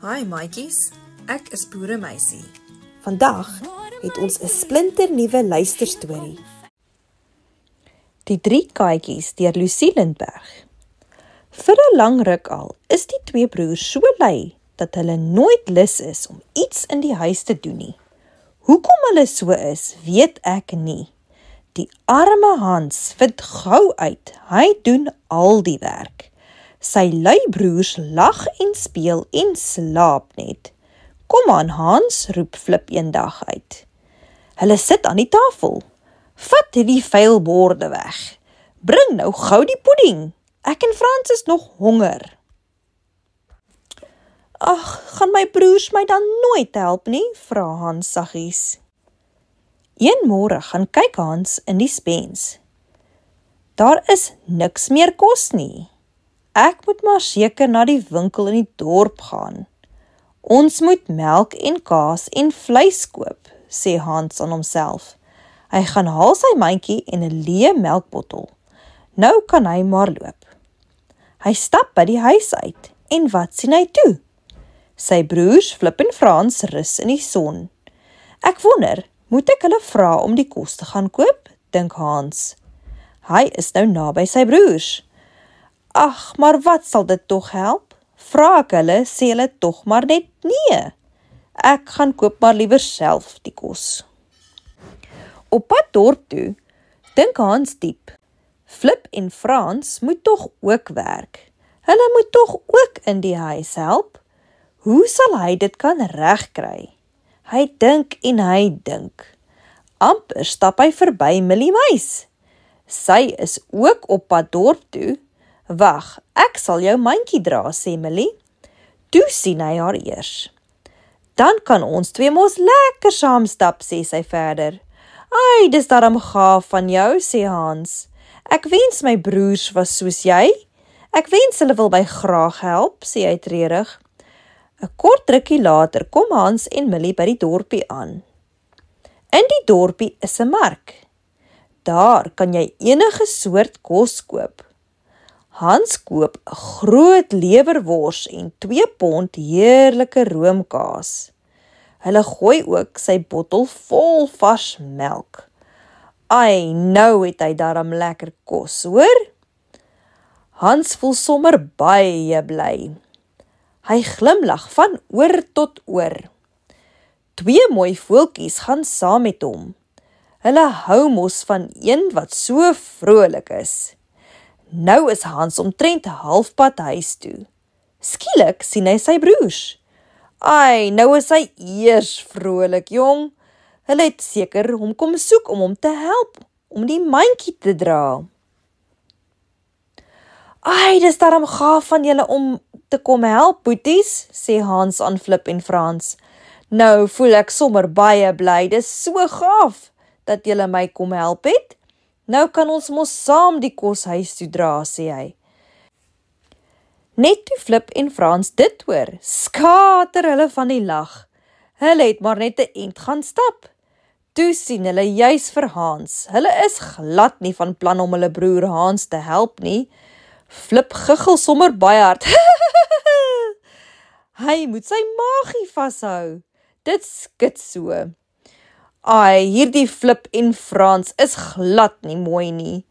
Hi maatjies, ek is Boeremeisie. Vandag het ons 'n splinternuwe luisterstorie. Die 3 katjies deur Lucie Lindberg. Vir 'n lang ruk al is die 2 broers so lui dat hulle nooit lus is om iets in die huis te doen nie. Hoekom hulle so is, weet ek nie. Die arme Hans vind gou uit, hy doen al die werk. Sy lui broers lag en speel en slaap net. Kom aan Hans, roep Flip eendag uit. Hulle sit aan die tafel. Vat die vuil borde weg. Bring nou gou die pudding. Ek en Frans is nog honger. Ag, gaan my broers my dan nooit help nie, vra Hans saggies. Een môre gaan kyk Hans in die spens. Daar is niks meer kos nie. Ek moet maar seker na die winkel in die dorp gaan. Ons moet melk en kaas en vleis koop, sê Hans aan homself. Hy gaan haal sy mandjie en 'n leë melkbottel. Nou kan hy maar loop. Hy stap by die huis uit en wat sien hy toe? Sy broers Flip en Frans rus in die son. Ek wonder, moet ek hulle vra om die kos te gaan koop, dink Hans. Hy is nou naby sy broers. Ag, maar wat sal dit tog help? Vra ek hulle, sê hulle tog maar net nee. Ek gaan koop maar liewer self die kos. Op pad dorp toe, dink Hans diep. Flip en Frans moet tog ook werk. Hulle moet tog ook in die huis help. Hoe sal hy dit kan regkry? Hy dink en hy dink. Amper stap hy verby Millie Muis. Sy is ook op pad dorp toe. Wag, ek sal jou mandjie dra, sê Millie. Toe sien hy haar eers. Dan kan ons 2 mos lekker saam stap, sê sy verder. Ai, dis darm gaaf van jou, sê Hans. Ek wens my broers was soos jy. Ek wens hulle wil my graag help, sê hy treurig. 'n Kort rukkie later kom Hans en Millie by die dorpie aan. In die dorpie is 'n mark. Daar kan jy enige soort kos koop. Hans koop 'n groot lewerwors en 2 pond heerlike roomkaas. Hulle gooi ook sy bottel vol vars melk. Ai, nou het hy darm lekker kos, hoor? Hans voel sommer baie bly. Hy glimlag van oor tot oor. 2 mooi voeltjies gaan saam met hom. Hulle hou mos van een wat so vrolik is. Nou is Hans omtrent halfpad huis toe. Skielik sien hy sy broers. Ai, nou is hy eers vrolik, jong. Hulle het seker hom kom soek om hom te help, om die mandjie te dra. Ai, dis darm gaaf van julle om te kom help, boeties, sê Hans aan Flip en Frans. Nou voel ek sommer baie bly, dis so gaaf dat julle my kom help het. Nou kan ons mos saam die kos huis toe dra, sê hy. Net toe Flip en Frans dit hoor, skater hulle van die lag. Hulle het maar net 'n ent gaan stap. Toe sien hulle juis vir Hans. Hulle is glad nie van plan om hulle broer Hans te help nie. Flip giggel sommer baie hard. Hy moet sy maagie vashou. Dit skud so. Ai, hierdie Flip en Frans is glad nie mooi nie.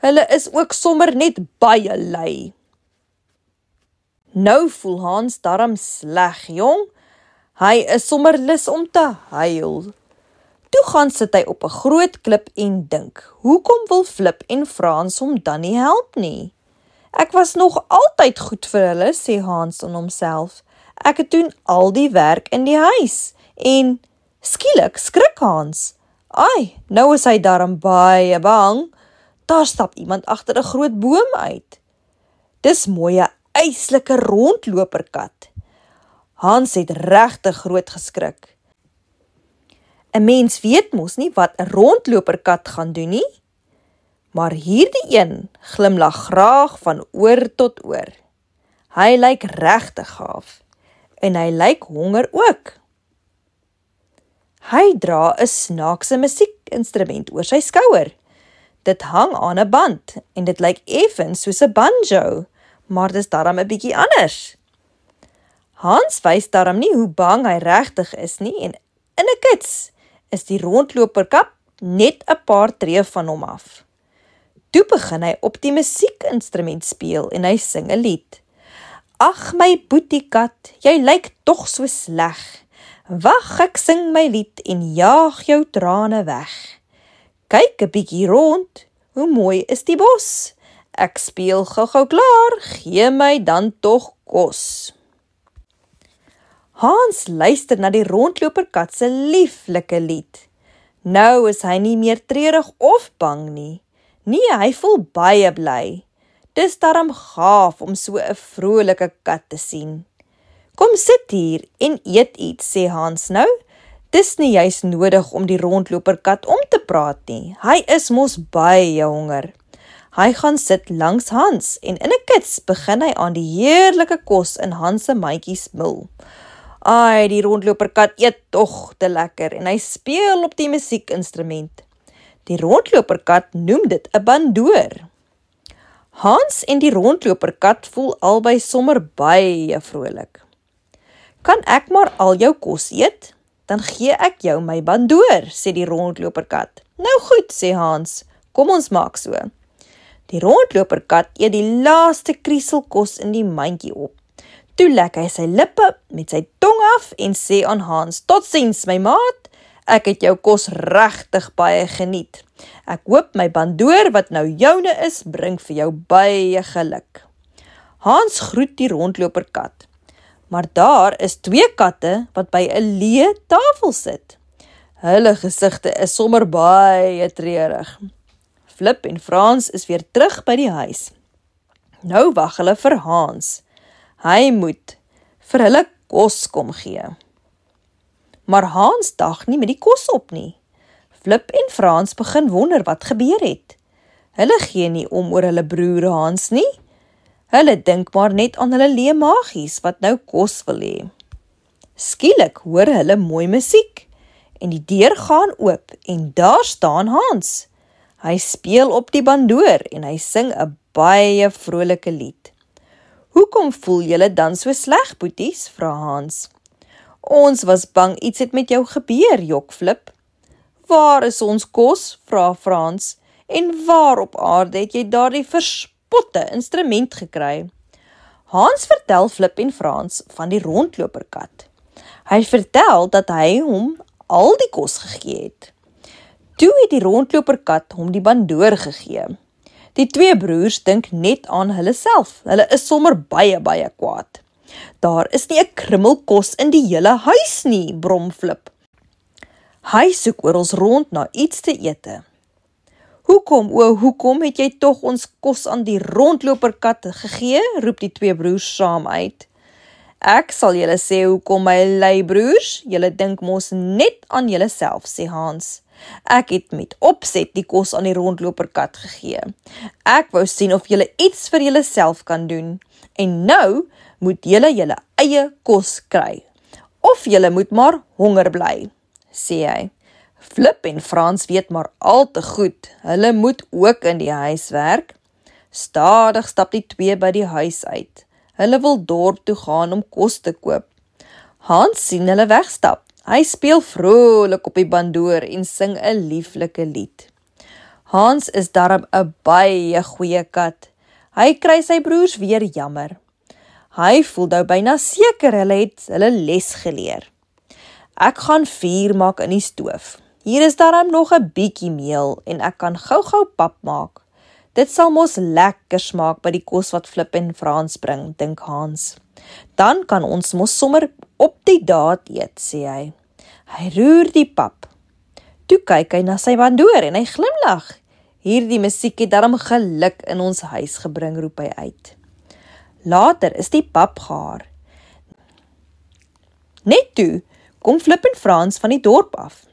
Hulle is ook sommer net baie lui. Nou voel Hans darm sleg, jong. Hy is sommer lus om te huil. Toe gaan sit hy op 'n groot klip en dink, hoekom wil Flip en Frans hom dan nie help nie? Ek was nog altyd goed vir hulle, sê Hans aan homself. Ek het doen al die werk in die huis. En skielik skrik Hans. Ai, nou is hy darm baie bang. Daar stap iemand agter 'n groot boom uit. Dis mooi 'n eislike rondloperkat. Hans het regtig groot geskrik. 'n Mens weet mos nie wat 'n rondloperkat gaan doen nie. Maar hierdie een glimlag graag van oor tot oor. Hy lyk regtig gaaf. En hy lyk honger ook. Hy dra 'n snaakse musiekinstrument oor sy skouer. Dit hang aan 'n band en dit lyk effens soos 'n banjo, maar dis darm 'n bietjie anders. Hans wys daarom nie hoe bang hy regtig is nie en in 'n kits is die rondloperkat net 'n paar tree van hom af. Toe begin hy op die musiekinstrument speel en hy sing 'n lied. Ag my boetiekat, jy lyk tog so sleg. Wag, ek sing my lied en jaag jou trane weg. Kyk 'n bietjie rond, hoe mooi is die bos. Ek speel gou-gou klaar, gee my dan tog kos. Hans luister na die rondloperkat se lieflike lied. Nou is hy nie meer treurig of bang nie. Nee, hy voel baie bly. Dis darm gaaf om so 'n vrolike kat te sien. Kom sit hier en eet iets, sê Hans nou. Dis nie juis nodig om die rondloperkat om te praat nie. Hy is mos baie honger. Hy gaan sit langs Hans en in 'n kits begin hy aan die heerlike kos in Hans se mandjie smil. Ai, die rondloperkat eet tog te lekker en hy speel op die musiekinstrument. Die rondloperkat noem dit 'n bandoor. Hans en die rondloperkat voel albei sommer baie vrolik. Kan ek maar al jou kos eet? Dan gee ek jou my bandoor, sê die rondloperkat. Nou goed, sê Hans, kom ons maak so. Die rondloperkat eet die laaste kriesel kos in die mandjie op. Toe lek hy sy lippe met sy tong af en sê aan Hans, totsiens my maat, ek het jou kos regtig baie geniet. Ek hoop my bandoor wat nou joune is, bring vir jou baie geluk. Hans groet die rondloperkat. Maar daar is 2 katte wat by 'n leë tafel sit. Hulle gesigte is sommer baie treurig. Flip en Frans is weer terug by die huis. Nou wag hulle vir Hans. Hy moet vir hulle kos kom gee. Maar Hans dag nie met die kos op nie. Flip en Frans begin wonder wat gebeur het. Hulle gee nie om oor hulle broer Hans nie. Hulle dink maar net aan hulle leë maagies wat nou kos wil hê. Skielik hoor hulle mooi musiek en die deur gaan oop en daar staan Hans. Hy speel op die bandoor en hy sing 'n baie vrolike lied. Hoekom voel julle dan so sleg, boeties? Vra Hans. Ons was bang iets het met jou gebeur, jok Flip. Waar is ons kos? Vra Frans. En waar op aarde het jy daardie verspotte instrument gekry? Hans vertel Flip en Frans van die rondloperkat. Hy vertel dat hy hom al die kos gegee het. Toe het die rondloperkat hom die bandoor gegee. Die 2 broers dink net aan hulle self. Hulle is sommer baie kwaad. Daar is nie 'n krummel kos in die hele huis nie, brom Flip. Hy soek oral rond na iets te ete. Hoekom het jy tog ons kos aan die rondloperkat gegee? Roep die 2 broers saam uit. Ek sal julle sê hoekom, my lui broers. Julle dink mos net aan julle self, sê Hans. Ek het met opset die kos aan die rondloperkat gegee. Ek wou sien of julle iets vir julle self kan doen. En nou moet julle eie kos kry. Of julle moet maar honger bly, sê hy. Flip en Frans weet maar al te goed, hulle moet ook in die huis werk. Stadig stap die 2 by die huis uit. Hulle wil dorp toe gaan om kos te koop. Hans sien hulle wegstap. Hy speel vrolik op die bandoor en sing 'n lieflike lied. Hans is darm 'n baie goeie kat. Hy kry sy broers weer jammer. Hy voel nou byna seker hulle het hulle les geleer. Ek gaan vuur maak in die stoof. Hier is darm nog 'n bietjie meel en ek kan gou-gou pap maak. Dit sal mos lekker smaak by die kos wat Flip en Frans bring, dink Hans. Dan kan ons mos sommer op die daad eet, sê hy. Hy roer die pap. Toe kyk hy na sy bandoor en hy glimlag. Hierdie musiek het darm geluk in ons huis gebring, roep hy uit. Later is die pap gaar. Net toe kom Flip en Frans van die dorp af.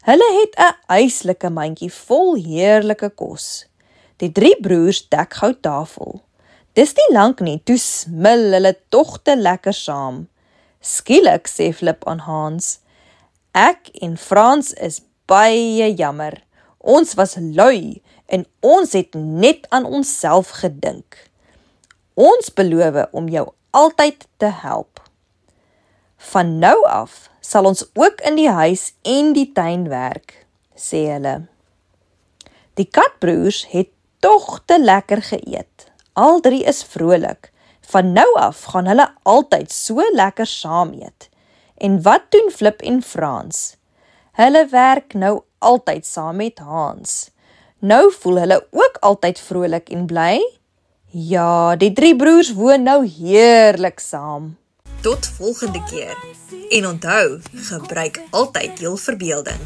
Hulle het 'n eislike mandjie vol heerlike kos. Die 3 broers dek gou tafel. Dis nie lank nie, toe smil hulle tog te lekker saam. Skielik sê Flip aan Hans, ek en Frans is baie jammer. Ons was lui en ons het net aan onsself gedink. Ons beloof om jou altyd te help. Van nou af sal ons ook in die huis en die tuin werk, sê hulle. Die katbroers het tog te lekker geëet. Al drie is vrolik. Van nou af gaan hulle altyd so lekker saam eet. En wat doen Flip en Frans? Hulle werk nou altyd saam met Hans. Nou voel hulle ook altyd vrolik en bly? Ja, die drie broers woon nou heerlik saam. Tot volgende keer. En onthou, gebruik altyd jou verbeelding.